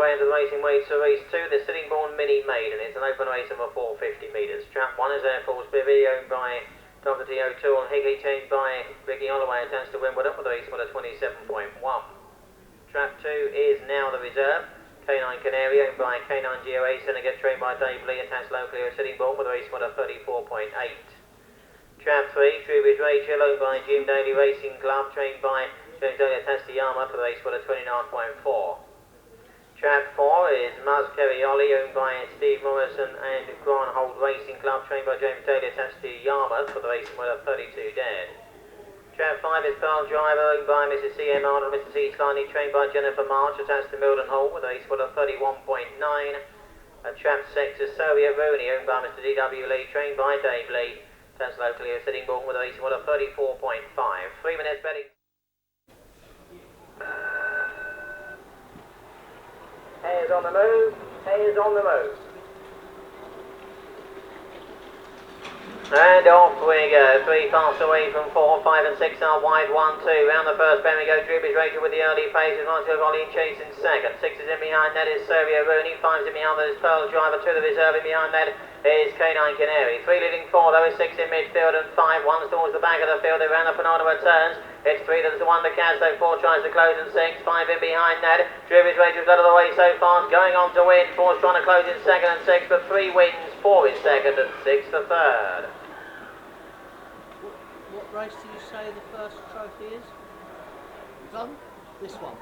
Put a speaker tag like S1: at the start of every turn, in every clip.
S1: way into the racing way to race 2, the Sittingbourne Mini Maiden. It's an open race over 450 metres. Trap 1 is Air Force Bivy, owned by Dr. T. O'Toole and Higley, changed by Ricky Holloway, attached to Wimbledon with a race with a 27.1. Trap 2 is now the reserve. K9 Canary, owned by K9 GOA, Syndicate, trained by Dave Lee, attached locally to Sittingbourne with a race with a 34.8. Trap 3, Trubridge Rachel, owned by Jim Daly Racing Club, trained by James Daly, attached to Yarmouth with a race with a 29.4. Trap 4 is Muzz Kerryolli, owned by Steve Morrison and Grandhold Racing Club, trained by James Daly, attached to Yarmouth with a race with a 32 dead. Trap 5 is Pearl Driver, owned by Mrs. C.M. Arnold and Mr. C. Sliney, trained by Jennifer March, attached to Milton Hall with a race with a 31.9. And Trap 6 is Soviet Rooney, owned by Mr. D.W. Lee, trained by Dave Lee, attached locally to Sittingbourne with a race with a 34.5. 3 minutes betting. Hayes on the move, Hayes on the move. And off we go, 3 fast away from 4, 5 and 6 are wide, 1, 2. Round the first bend we go, Trubridge Rachel with the early pace, is Monty Ollie in chase in second. 6 is in behind that is Sergio Rooney, 5 is in behind that is Pearl Driver, 2 the reserve in behind that is K9 Canary. 3 leading 4 though is 6 in midfield and 5, 1's towards the back of the field, they round up and on turns. It's 3 that's the one to catch, though 4 tries to close and 6, 5 in behind that. Trubridge Rachel's out of the way so far, going on to win. 4's trying to close in second and 6, but 3 wins, 4 is second and 6 for third.
S2: What race do you say the first trophy is? Done? This one.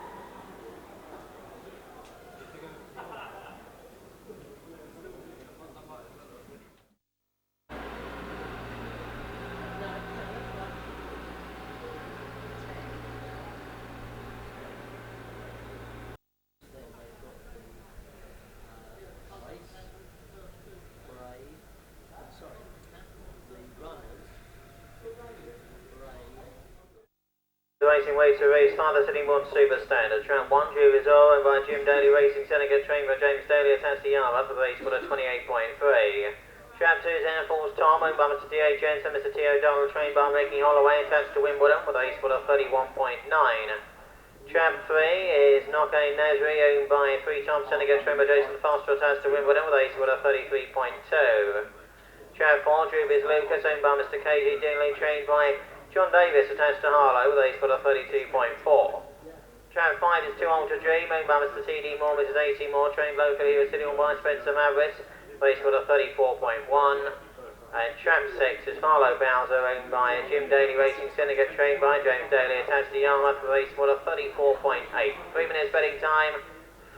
S1: Racing way to race Father Sittingbourne Super Standard. Trap 1, Drew Rizzo, owned by Jim Daly Racing Syndicate, trained by James Daly, attached to Yarmouth for the race with a 28.3. Trap 2 is Air Force Tom, owned by Mr. D.A. Jensen, Mr. T.O. Darrell, trained by Ricky Holloway, attached to Wimbledon with a race with a 31.9. Trap 3 is Nockay Nasri, owned by 3-time Syndicate, trained by Jason Foster, attached to Wimbledon with a race with a 33.2. Trap 4, Drew Lucas, owned by Mr. K.G. Dingley, trained by John Davis, attached to Harlow with a race for a 32.4. Trap 5 is 2 Ultra Dream, owned by Mr. T.D. Moore, Mrs. A.T. Moore, trained locally with City on by Spencer Mavericks, race for a 34.1. And Trap 6 is Harlow Bowser, owned by Jim Daly Racing Syndicate, trained by James Daly, attached to Yarmouth with a race for a 34.8. 3 minutes betting time,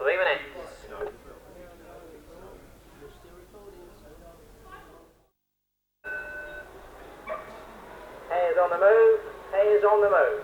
S1: 3 minutes. Hayes on the move, Hayes on the move.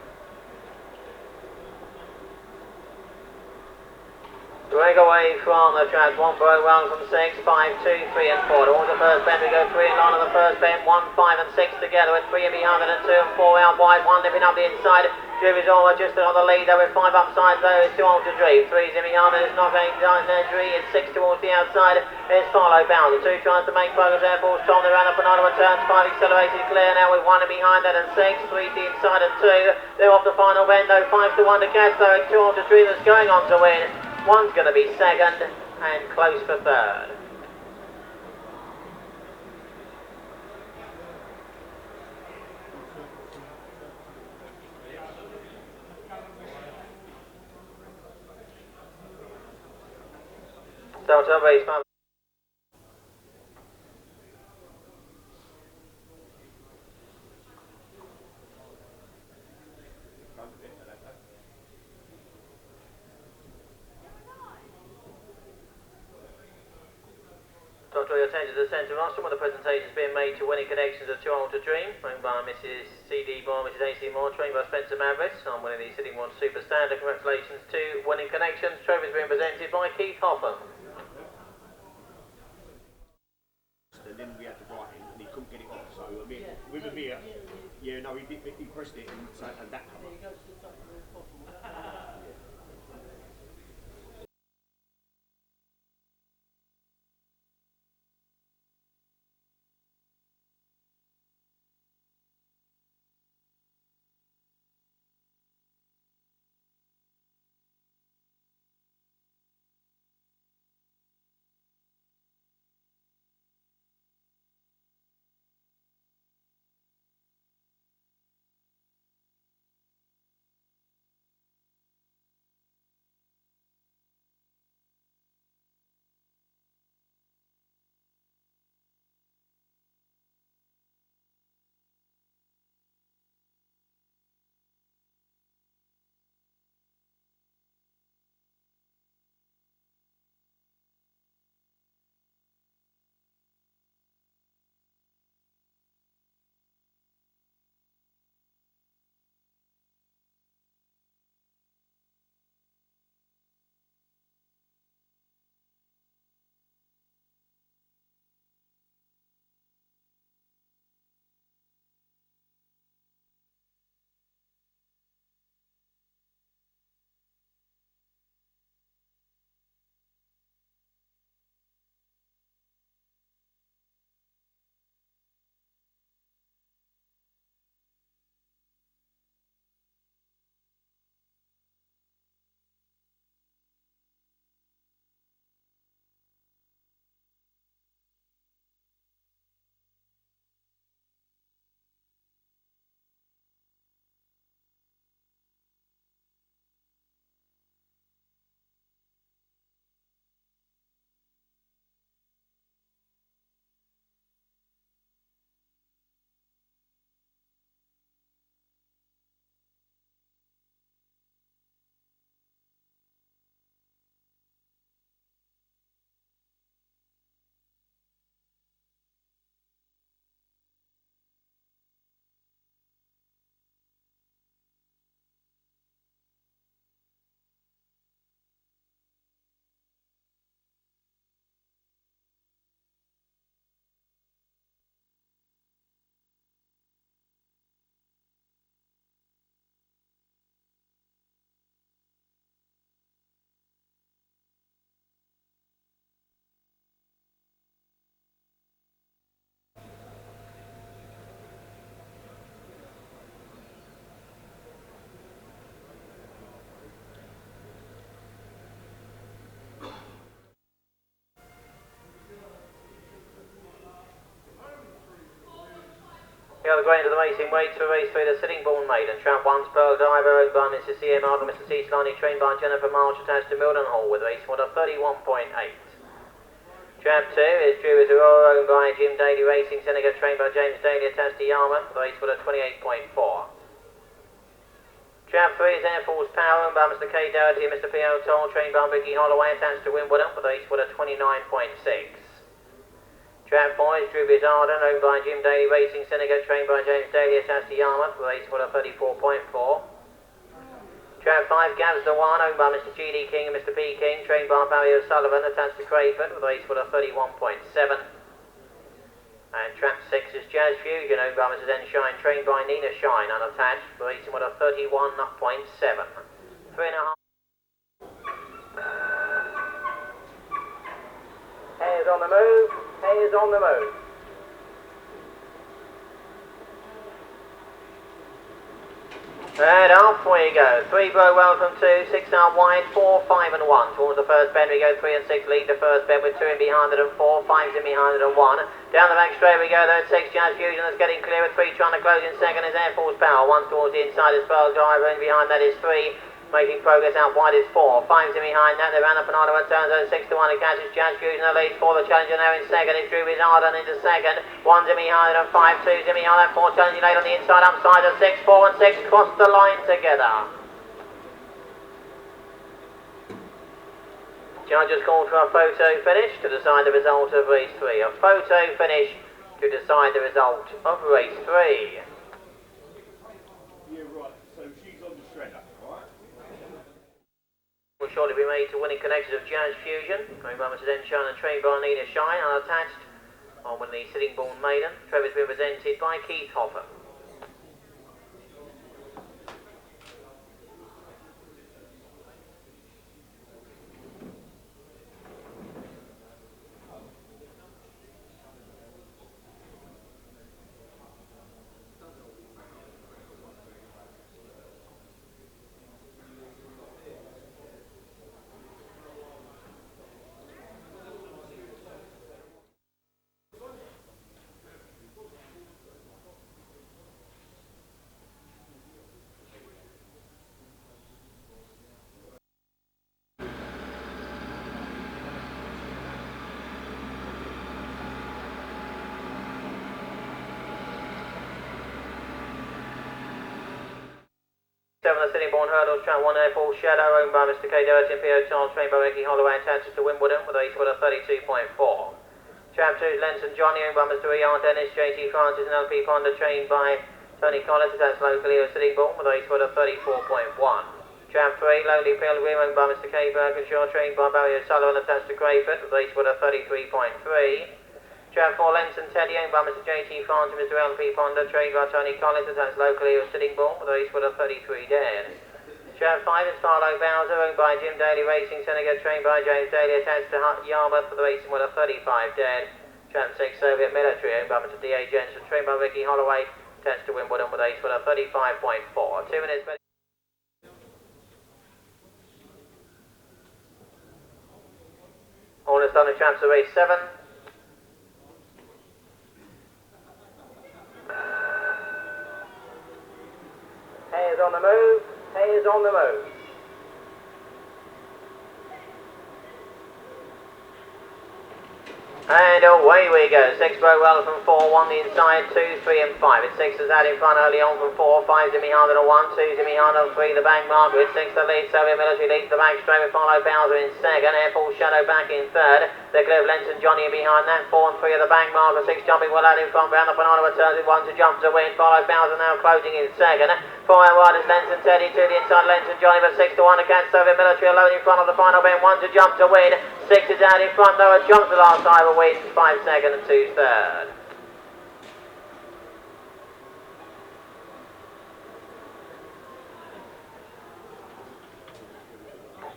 S1: Break away from the track, 1 broke well from 6, 5, 2, 3 and 4. Towards the first bend we go, 3 in line on the first bend, 1, 5 and 6 together with 3 in behind it and 2 and 4 out wide, 1 nipping up the inside. Drew is all just on the lead there with 5 upside though, it's 2 Ultra Dream, 3's in behind it, it's not going down Nedry, it's 6 towards the outside, it's Follow Bowser, 2 tries to make progress, Air Force Tom, they ran up and on turns, 5 accelerated clear now with 1 in behind that and 6, 3 to the inside and 2, they're off the final bend though, 5 to 1 to catch though, it's 2 Ultra Dream that's going on to win, 1's going to be second and close for third. Delta race man. Draw your attention to the centre rostrum where the presentation is being made to Winning Connections of 2 Ultra Dream, owned by Mrs. C.D. Moore, Mrs. A.C. Moore, trained by Spencer Mavericks. I'm winning the Sittingbourne Super Standard. Congratulations to Winning Connections. Trophies being presented by Keith Hoffman.
S3: And then we had to write him and he couldn't get it off, so I mean, with Amir, yeah, no, he pressed it and that cover.
S1: The other grade of the racing weight for race 3, the Sittingbourne Maiden. Trap 1's Pearl Diver, owned by Mrs. C.M. Arnold, Mr. C. Slaney, trained by Jennifer Marsh, attached to Mildenhall with race order 31.8. Trap 2 is Drew's Aurora, owned by Jim Daly Racing, Senegal, trained by James Daly, attached to Yarmouth, with race order 28.4. Trap 3 is Air Force Power, owned by Mr. K. Doherty and Mr. P.O. Toll, trained by Ricky Holloway, attached to Wimbledon, with race order 29.6. Trap 4 is Drew Bizarden, owned by Jim Daly Racing, Senegal, trained by James Daly, attached to Yarmouth, with race order 34.4. Trap 5, Gavs the One, owned by Mr. G.D. King and Mr. P. King, trained by Barry O'Sullivan, attached to Crayford, with race order 31.7. And Trap 6 is Jazz Fusion, owned by Mrs. N. Shine, trained by Nina Shine, unattached, with race order 31.7. 3.5. Hares on the move. Hares on the move. And off we go. 3 Burwell from 2, 6 out wide, 4, 5 and 1. Towards the first bend we go, 3 and 6 lead the first bend with 2 in behind it and 4, 5's in behind it and 1. Down the back straight we go, there's 6 Jazz Fusion that's getting clear with 3 trying to close in second is Air Force Power. 1's towards the inside is Pearl Driver, and behind that is 3. Making progress out wide is 4. 5's in behind that. They ran up and on and turns out 6 to 1. It catches Jazz Fusion in the lead. 4 the challenger now in second. It's Drew Bizarden into second. 1's in behind and 5. 2's in behind that. 4 challenging late on the inside upside of 6. 4 and 6 cross the line together. Judges called for a photo finish to decide the result of race 3. A photo finish to decide the result of race 3.
S3: Yeah, right. So she's on the shredder, right?
S1: Will shortly be made to winning connections of Jazz Fusion, going by Mrs. Enshine and trained by Nina Shine, unattached on the Sittingbourne Maiden. Trevor's been presented by Keith Hoffer. The Sittingbourne Hurdles, Trap 1 Air Force Shadow, owned by Mr. K. Doherty and P.O. Charles, trained by Ricky Holloway, attached to Wimbledon with a race order 32.4. Trap 2 is Lenson Johnny, owned by Mr. E.R. Dennis, J.T. Francis and LP Ponda, trained by Tony Collins, attached locally with Sittingbourne with a race order 34.1. Trap 3, Lonely Pilgrim, owned by Mr. K. Berkenshaw, trained by Barry O'Sullivan, attached to Crayford with a race order 33.3. Trap 4, Lenson Teddy, owned by Mr. J.T. Francis and Mr. L.P. Ponda, trained by Tony Collins, attached locally with Sittingbourne with a race order 33 dead. Trap 5 is Farlow Bowser, owned by Jim Daly Racing, Senegal, trained by James Daly, attached to Yarmouth for the racing with a 35 dead. Trap 6, Soviet Military, owned by Mr. D.A. Jensen, trained by Ricky Holloway, attached to Wimbledon with a race with a 35.4. 2 minutes. All is done in Traps of race 7. Hares on the move. Hares on the move. And away we go. 6 Burwell from 4, 1 the inside, 2, 3 and 5. It's 6 is out in front early on from 4, 5's in behind and a 1, 2's in behind and 3, the back marker. It's 6 the lead, Soviet Military leads the back straight with Farlow Bowser in second, Air Force Shadow back in third. The clear of Lenson Johnny in behind that, 4 and 3 of the back marker, 6 jumping well out in front, round the Panama turns with 1 to jump to win. Farlow Bowser now closing in second. 4 out wide is Lenson Teddy, 2 the inside Lenson Johnny, but 6 to 1 against Soviet Military alone in front of the final bend, 1 to jump to win. 6 is out in front, Noah jumps the last time and wins 5 second and 2 third.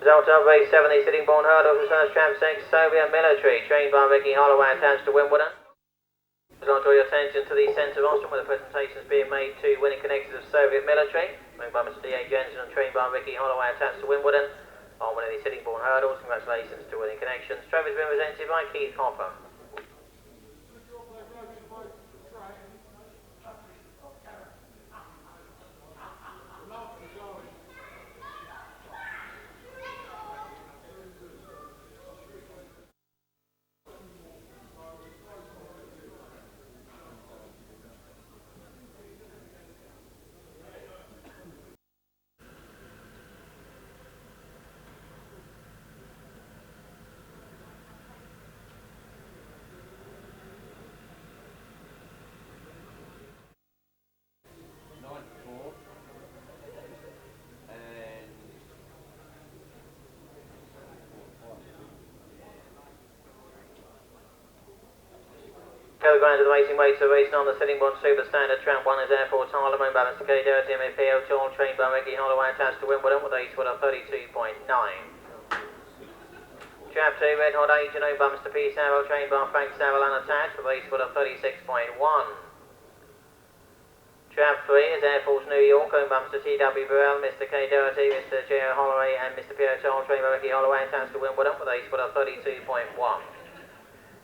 S1: Result of race 7, the Sittingbourne Hurdles, research Trap 6, Soviet Military, trained by Ricky Holloway, attached to Wimbledon. I'd like to draw your attention to the centre rostrum where the presentations being made to winning connections of Soviet Military, trained by Mr. D.A. Jensen and trained by Ricky Holloway, attached to Wimbledon. On winning the Sittingbourne Hurdles, congratulations to winning connections. Trophy's been presented by Keith Hoffer. Go ground to the racing way to racing on the Sittingbourne Super Standard. Trap 1 is Air Force Harlem, owned by Mr. K. Doherty, MAP O'Toole, trained by Ricky Holloway, attached to Wimbledon with a sort of 32.9. Trap 2, Red Hot Agent, owned by Mr. P. Saville, trained by Frank Saville, unattached with a sort of 36.1. Trap 3 is Air Force New York, owned by Mr. T.W. Burrell, Mr. K. Doherty, Mr. J. O. Holloway, and Mr. P. O'Toole, trained by Ricky Holloway, attached to Wimbledon with a sort of 32.1.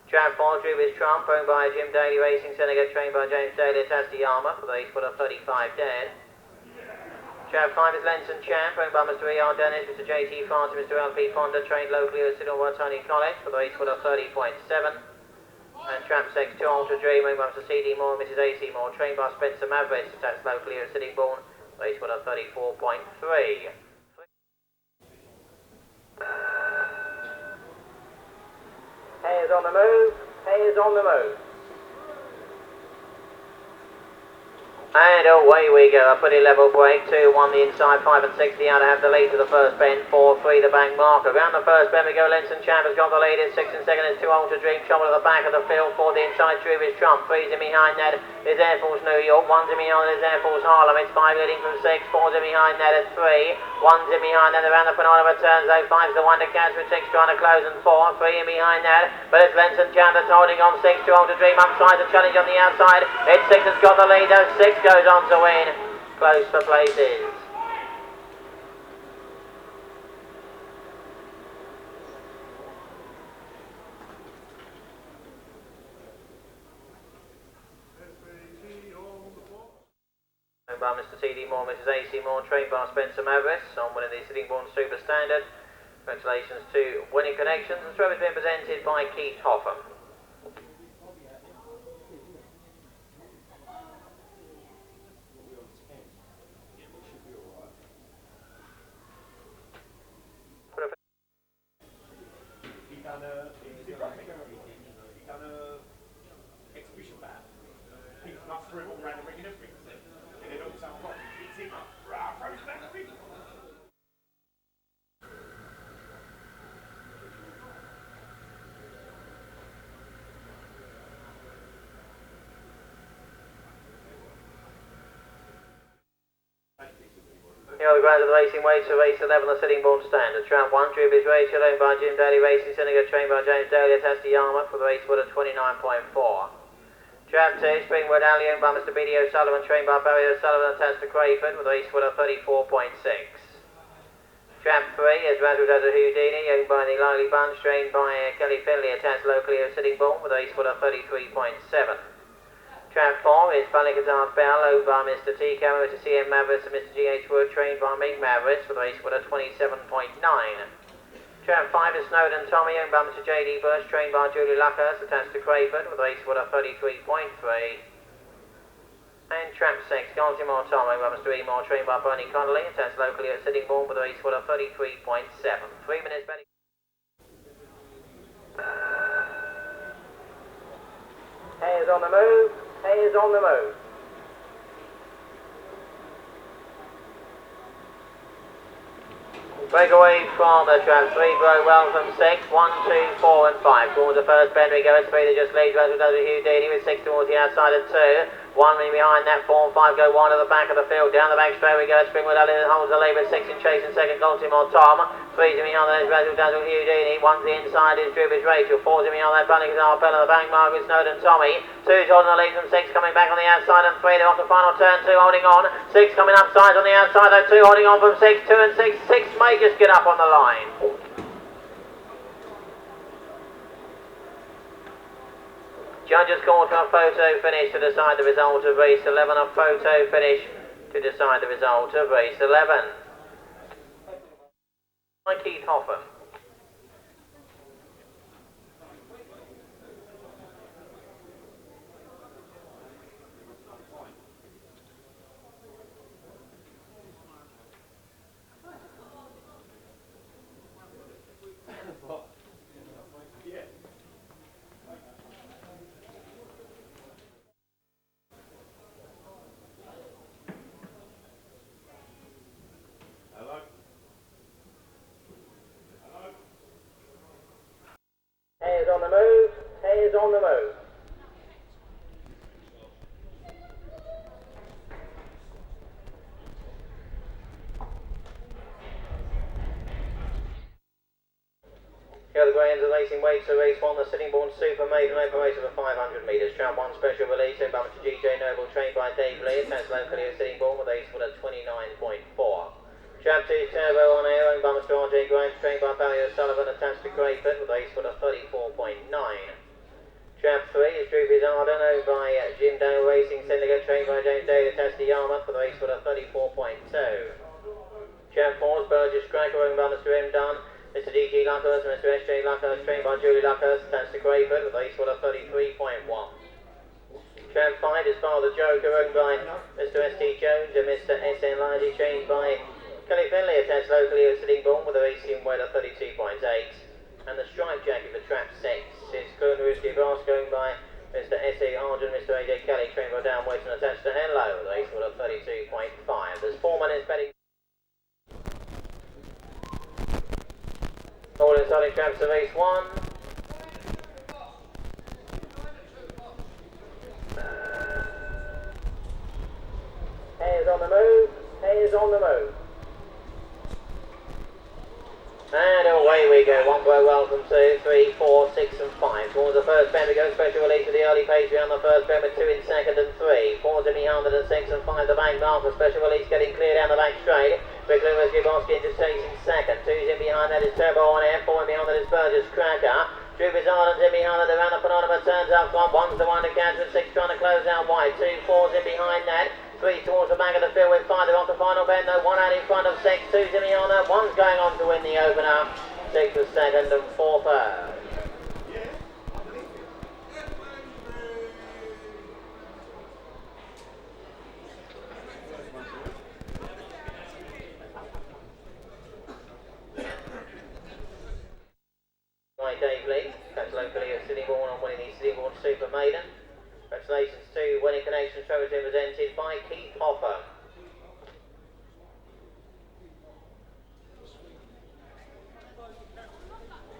S1: Trap 4, Drew is Trump, owned by Jim Daly Racing Syndicate, trained by James Daly, attached to Yarmouth, with a sort of 35 dead. Trap 5 is Lenson Champ, owned by Mr. E.R. Dennis, Mr. J.T. France, and Mr. L.P. Fonda, trained locally at Sidney Tony College, with a sort of 30.7. And Trap 6, 2 Ultra Dream, owned by Mr. C.D. Moore and Mrs. A.C. Moore, trained by Spencer Mavericks, attached locally at Sittingbourne, with a sort of 34.3. Hayes on the move, Hayes on the move. And away we go, a pretty level break, 2-1 the inside, 5 and 60 out to have the lead to the first bend, 4-3 the bank marker. Around the first bend we go, Lenson Champ has got the lead in 6 and 2nd is 2 Ultra Dream, trouble at the back of the field, 4 the inside, Drew is Trump, 3's in behind that is Air Force New York, 1's in behind is Air Force Harlem, it's 5 leading from 6, 4's in behind that is 3, 1's in behind that around the penultimate returns, though 5's the one to catch with 6 trying to close and 4, 3 in behind that, but it's Lenson Champ that's holding on 6, 2 Ultra Dream upside, the challenge on the outside, it's 6 has got the lead, though 6 goes on to win. Close for places. Owned by Mr. T.D. Moore, Mrs. A.C. Moore, trained by Spencer Mavericks on winning the Sittingbourne Super Standard. Congratulations to Winning Connections. The trophy has been presented by Keith Hoffam.
S3: He done a exhibition bat. He not threw it all around the ring and everything. And then all of a sudden, it's him. Throws back the thing.
S1: The ground of the racing way to race 11, the Sittingbourne Standard. Trap 1, Drew is Rachel, owned by Jim Daly Racing Syndicate, trained by James Daly, attached to Yarmouth for the race with a 29.4. Trap 2, Springwood Alley, owned by Mr. B.D. O'Sullivan, trained by Barry O'Sullivan, attached to Crayford with a race with a 34.6. Trap 3 is Razzle Dazzle Houdini, owned by the Lively Bunch, trained by Kelly Finley, attached locally at Sittingbourne with a race with a 33.7. Trap 4 is Balikazard Bell, owned by Mr. T. Cameron, Mr. C.M. Mavericks and Mr. G.H. Wood, trained by Mick Mavericks with a race with a 27.9. Trap 5 is Snowden Tommy, owned by Mr. J.D. Bush, trained by Julie Luckhurst, attached to Crayford with a race with a 33.3. And Trap 6, Baltimore Tom, owned by Mr. E. Moore, trained by Bernie Connolly, attached locally at Sittingbourne with a race with a 33.7. 3 minutes betting. Hayes on the move. Hayes on the move. Break away from the trap 3, broke well from 6, 1, 2, 4 and 5. Towards the first bend we go, it's 3 that just leads, Razzle Dazzle Houdini with 6 towards the outside of 2. 1 in behind that, 4 and 5 go wide at the back of the field. Down the back straight we go, Springwood Alley holds the lead with 6 in chase and second, Baltimore Tom. 3's in behind that is Razzle Dazzle Houdini. 1's the inside is Drew is Rachel. 4's in behind that, Balikazard Bell on the bank mark with Snowden Tommy. 2's holding the lead from 6, coming back on the outside, and 3 they're off the final turn, 2 holding on. 6 coming upside on the outside, though 2 holding on from 6, 2 and 6. 6 may just get up on the line. Judges called for a photo finish to decide the result of race 11. A photo finish to decide the result of race 11. By Keith Hoffam. Hayes on the move. Hayes on the move. Here are the greyhounds of racing weights for race 1, the Sittingbourne Super Maiden open race over 500 metres. Trap 1 special release in by Mr. GJ Noble, trained by Dave Lee. Attached locally at Sittingbourne with a split at 29.4. Trap 2 Turbo on air owned by Mr. RJ Grimes, trained by Barry O'Sullivan, attached to Crayford with a split of 34.9. Trap 3 is Droopy's Arden, owned by Jim Dale Racing Syndicate, trained by James Daly, attached to Yarmouth with a split of 34.2. Trap 4 is Burgess Cracker, owned by Mr. M. Dunn, Mr. D.G. Luckhurst and Mr. S.J. Luckhurst, trained by Julie Luckhurst, attached to Crayford with a split of 33.1. Trap 5 is Father Joker, owned by Mr. S.T. Jones and Mr. S.N. Lidy, trained by Kelly Finley, attached locally at Sittingbourne with a racing weight of 32.8. And the stripe jacket for Trap 6 is Coon Risky Basque, owned by Mr. S.E. Argent, Mr. A.J. Kelly, trained by Dan Wait and attached to Henlow with a racing weight of 32.5. There's 4 minutes betting. All in starting traps of race 1. Hayes on the move, Hayes on the move. And away we go, one way welcome to 3, 4, 6 and 5. Towards the first bend we go, special release of the early pace behind the first bend with 2 in second and 3. 4 to behind and 6 and 5 the bank marker, special release getting clear down the back straight. Quickly Risky Basque into chasing second. 2's in behind that is Turbo on air, 4 in behind that is Burgess Cracker. Droopy's Ardens in behind that, around the Penultimate turns out front, 1's the one to catch with 6 trying to close out wide. 2, 4's in behind that. 3 towards the back of the field with 5, they're off the final bend though, 1 out in front of 6, 2's in behind that, 1's going on to win the opener, 6 was second and 4 third. By Dave Lee, that's locally at Sittingbourne on winning the Sittingbourne Super Maiden. Congratulations to Winning Connection Trophy presented by Keith Hoffer.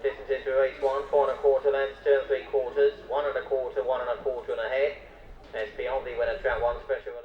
S1: Distances for race 1, 4 1/4 lengths, 2 3/4, 1 1/4, 1 1/4 and a head. SP Obvi winner trap 1 special release.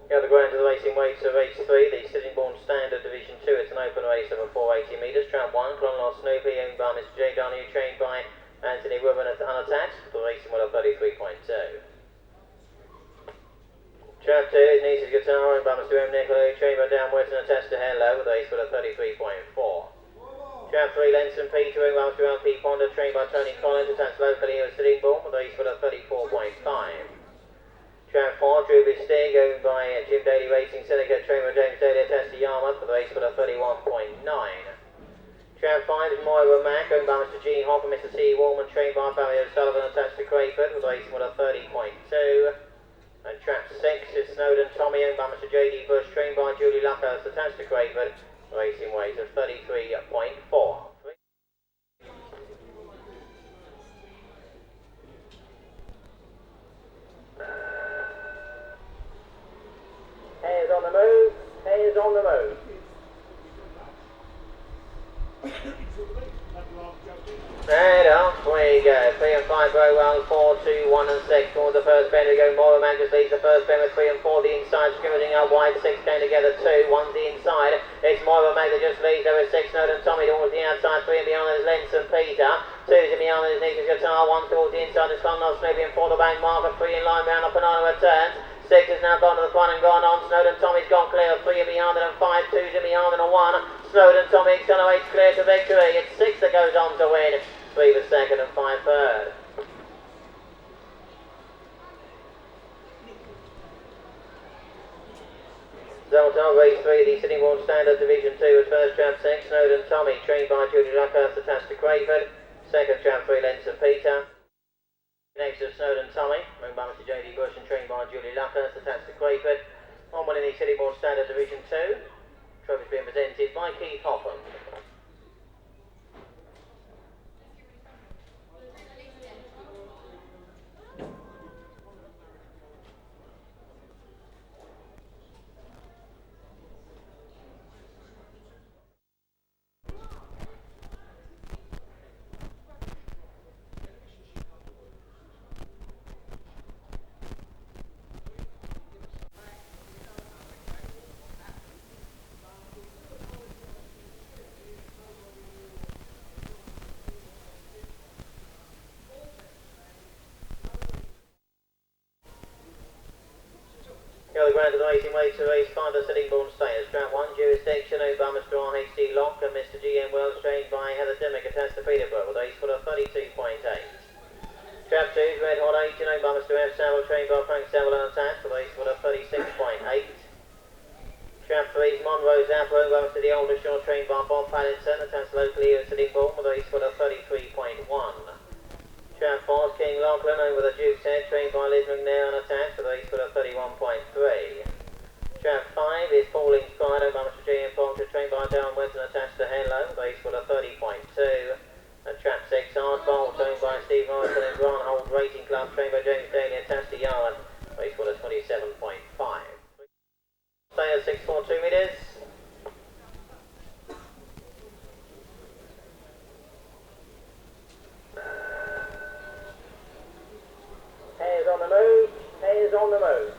S1: Here are the grounds of the racing weights of race 3, the Sittingbourne Standard Division 2. It's an open race over 480 metres. Trap 1, Clonloss Snoopy, owned by Mr. J. Donahue, trained by Anthony Woodman unattached. The racing weight of 33.2. Trap 2 is Niece's Guitar, owned by Mr. M. Nicolau, trained by Dan Weston, attached to Hello, with a race weight of 33.4. Trap 3, Lenson Peter, owned by Mr. L.P. Ponder, trained by Tony Collins, attached locally at Sittingbourne, with a race weight of 34.5. Trap 4, Droopy Stig, owned by Jim Daly Racing Syndicate, trained by James Daly, attached to Yarmouth, with a race for the 31.9. Trap 5 is Moira Mack, owned by Mr. G. Hopper, Mr. C. Wallman, trained by Barry O'Sullivan, attached to Crayford, with a race for the 30.2. And Trap 6 is Snowden Tommy, owned by Mr. J.D. Bush, trained by Julie Luckhurst, attached to Crayford, racing weight of 33.4. Hayes on the move, Hayes on the move. And off we go. 3 and 5 very well, 4, 2, 1 and 6 towards the first bend. We go Moira Mack just leads the first bend with 3 and 4 the inside, scrimmaging out wide, 6 going together, 2, 1's the inside. It's Moira Mack that just leads over 6, Snowden Tommy towards the outside, 3 and behind that is Lenson Peter. 2's in behind that is Niece's Guitar, 1 towards the inside is Clonloss Snoopy and 4 the bank marker, 3 in line round up and on returns. 6 has now gone to the front and gone on. Snowden Tommy's gone clear. 3 in behind it and 5, 2's in behind it and 1. Snowden Tommy accelerates clear to victory. It's 6 that goes on to win. 3 for second and 5 third. Zoltar race 3, the Sittingbourne Standard Division 2 is first trap 6. Snowden Tommy, trained by Judy Luckhurst, attached to Crayford. Second trap 3, Lenson Peter. Next is Snowden Tommy, owned by Mr. J.D. Bush and trained by Julie Luckhurst, attached to Crayford. On winning the Sittingbourne Standard Division 2. Trophy's being presented by Keith Hoffman. Go the ground of the racing way to race 5, the Sittingbourne Stayers. Track 1, jurisdiction owned by Mr. RHD Lock and Mr. GM Wells, trained by Heather Dimmick, attached to Peterborough, with a race for a 32.8. Trap 2 is Red Hot 18, owned by Mr. F. Saville, trained by Frank Saville and attached, with a race for a 36.8. Trap 3 is Monroe Zappa, owned by Mr. The Aldershaw, trained by Bob Paddington, attached locally at Sittingbourne, with a race for a 33.1. Trap 4 is King Lachlan, over the Duke's Head, trained by Liz McNair and attached, with a race for a 31.3. Trap 5 is Falling Pride, owned by Mr. J.M. Proctor, trained by Darren Weston, attached to Henlow, with a race for a 30.2. And Trap 6 Hardbolt, owned by Steve Morrison and Grant Holt Racing Club, trained by James Daly, attached to Yarwood, race for a 27.5. Stay at 642 metres. Hares on the move, hares on the move.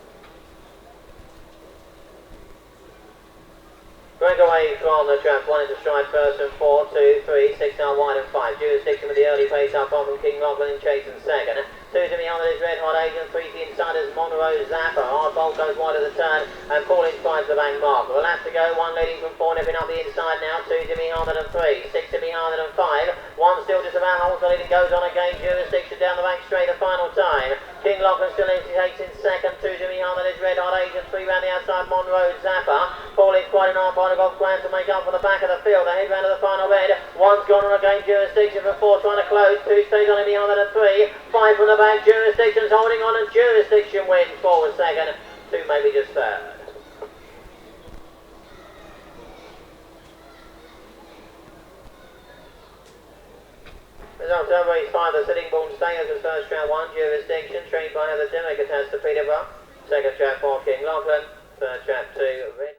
S1: Break away from the trap, 1 into stride first and 4, 2, 3, 6 now wide and 5. Jurisdiction with the early pace up on from King Lachlan and Chase in second. 2 to beyond is Red Hot Agent, 3 to the inside is Monroe Zappa. Hardbolt goes wide of the turn and Falling Pride's the bank mark. With a lap to go, 1 leading from 4, nipping up the inside now, 2 to be harder than 3, 6 to be harder than 5. 1 still just about holds the lead and goes on again. Jurisdiction down the bank straight the final time. King Lachlan still takes in second, 2 to be harder is Red Hot Agent, 3 round the outside Monroe Zappa. Falling Pride and Hardbolt have got ground to make up for the back of the field. They head round to the final red. 1's gone on again, Jurisdiction for 4 trying to close, 2 stays on it behind than 3, 5 from the back, Jurisdiction's holding on and Jurisdiction wins. 4 was second, 2 maybe just third. Results of race 5, the Sittingbourne Stayers was first trap 1, Jurisdiction, trained by Heather Dimmick, attached to Peterborough. Second trap 4, King Lachlan. Third trap 2, Red.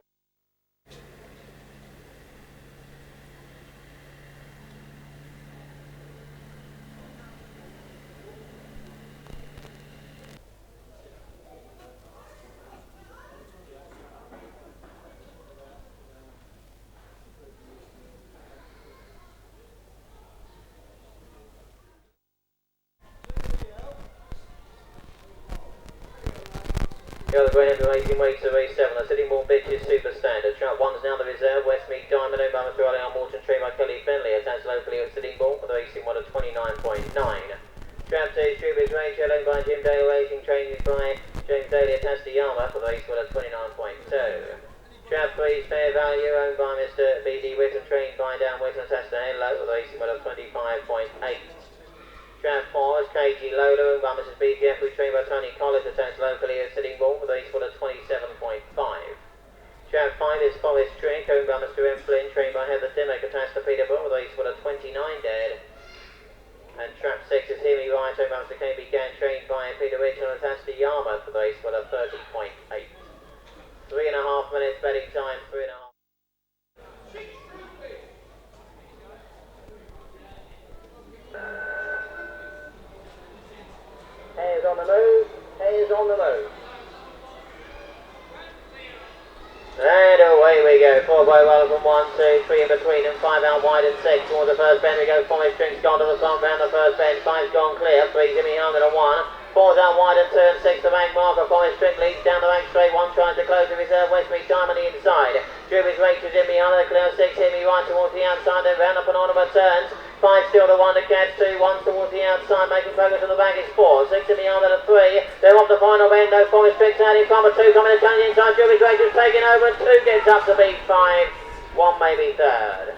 S1: The other greyhound racing way to race 7, the Sittingbourne Bitches Super Standard. Trap 1's now the reserve, Westmead Diamond, owned by Mr. Allian Morton, trained by Kelly Finley, attached locally at Sittingbourne, with a racing one of 29.9. Trap 2, Troopers Rachel, owned by Jim Dale Racing, trained by James Daly, attached to Yarmouth, with a race one of 29.2. Trap 3 is Fair Value, owned by Mr. B.D. Whitton, trained by Dan Whitton, attached to Henlow, with a racing one of 25.8. Trap 4 is KG Lola, owned by Mrs. B. Jeffrey, trained by Tony Collins, attached locally at Sittingbourne, with a race for 27.5. Trap 5 is Forest Trick, owned by Mr. M. Flynn, trained by Heather Dimmick, attached to Peterborough, with a race for 29 dead. And Trap 6 is Hear Me Right, owned by Mr. KB Gann, trained by Peter Richard, attached to Yarmouth, with a race for 30.8. 3.5 minutes betting time, 3.5. Hares on the move, hares on the move. And away we go, 4 by well from 1, 2, 3 in between and 5 out wide and 6 towards the first bend we go. Forest Drink's gone to the front round the first bend, 5's gone clear, 3's in behind and a 1. 4's out wide and turn 6 the bank marker. Forest Drink leads down the bank straight, 1 tries to close the reserve, Westmead Time on the inside. Jubilee's Rachel's in behind the clear, 6 Hear Me Right towards the outside, then round up and on of turns. 5 still the 1 to catch, 2, 1 towards the outside, making progress on the back is 4, 6 in behind and a 3, they're off the final bend, no Forest Tricks out in front of 2, coming to change inside, Jubilee's Rachel's taking over and 2 gets up to beat 5, 1 maybe third.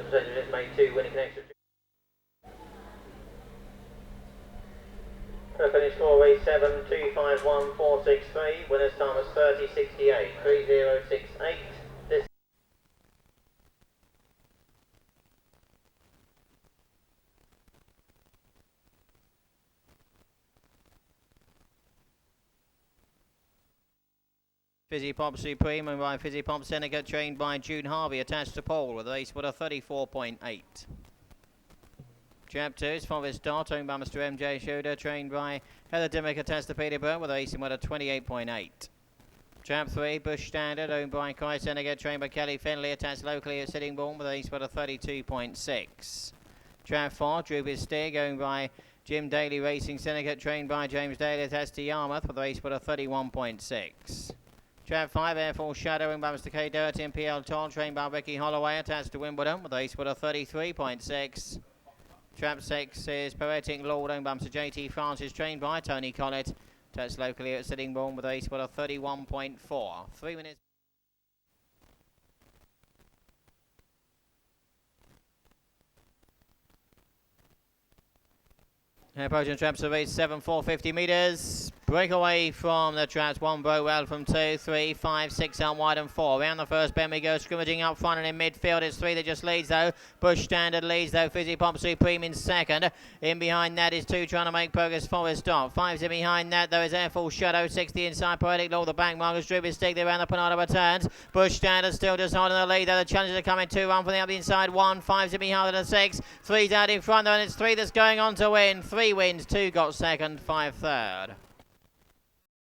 S1: So you just made 2 winning connections. Finish score race 7251463. Winner's time was 30.68. 30.68. This
S2: Fizzy Pop Supreme and by Fizzy Pop Seneca, trained by June Harvey, attached to pole with a race with a 34.8. Jab 2 is Forest Dart, owned by Mr. MJ Shuda, trained by Heather Dimmick, attached to Peterborough with a racing with a 28.8. Jab 3, Bush Standard, owned by Kai Seneca, trained by Kelly Finley, attached locally at Sittingbourne with a race with a 32.6. Jab 4, Droopy Stig, owned by Jim Daly Racing Syndicate, trained by James Daly, attached to Yarmouth with a race with a 31.6. Jab 5, Air Force Shadow, owned by Mr. K. Doherty and PL Toll, trained by Ricky Holloway, attached to Wimbledon with a race with a 33.6. Trap 6 is Poetic Lord, owned by Mr. JT Francis, trained by Tony Collett, attached locally at Sittingbourne with a race with a 31.4. 3 minutes. Approaching traps of race 7, 450 metres. Break away from the traps. 1 broke well from 2, 3, 5, 6 out wide and 4. Round the first bend we go, scrimmaging up front and in midfield. It's 3 that just leads though. Bush Standard leads though. Fizzy Pop Supreme in second. In behind that is 2 trying to make progress. Forest Dart. 5's in behind that though is Air Force Shadow. 60 inside Poetic Law. The back markers Droopy Stick. They around the Panada returns. Bush Standard still just holding the lead though. The challengers are coming 2-1 from the up the inside. 1, 5's in behind the 6. 3's out in front though, and it's 3 that's going on to win. 3 wins, 2 got second, 5 third.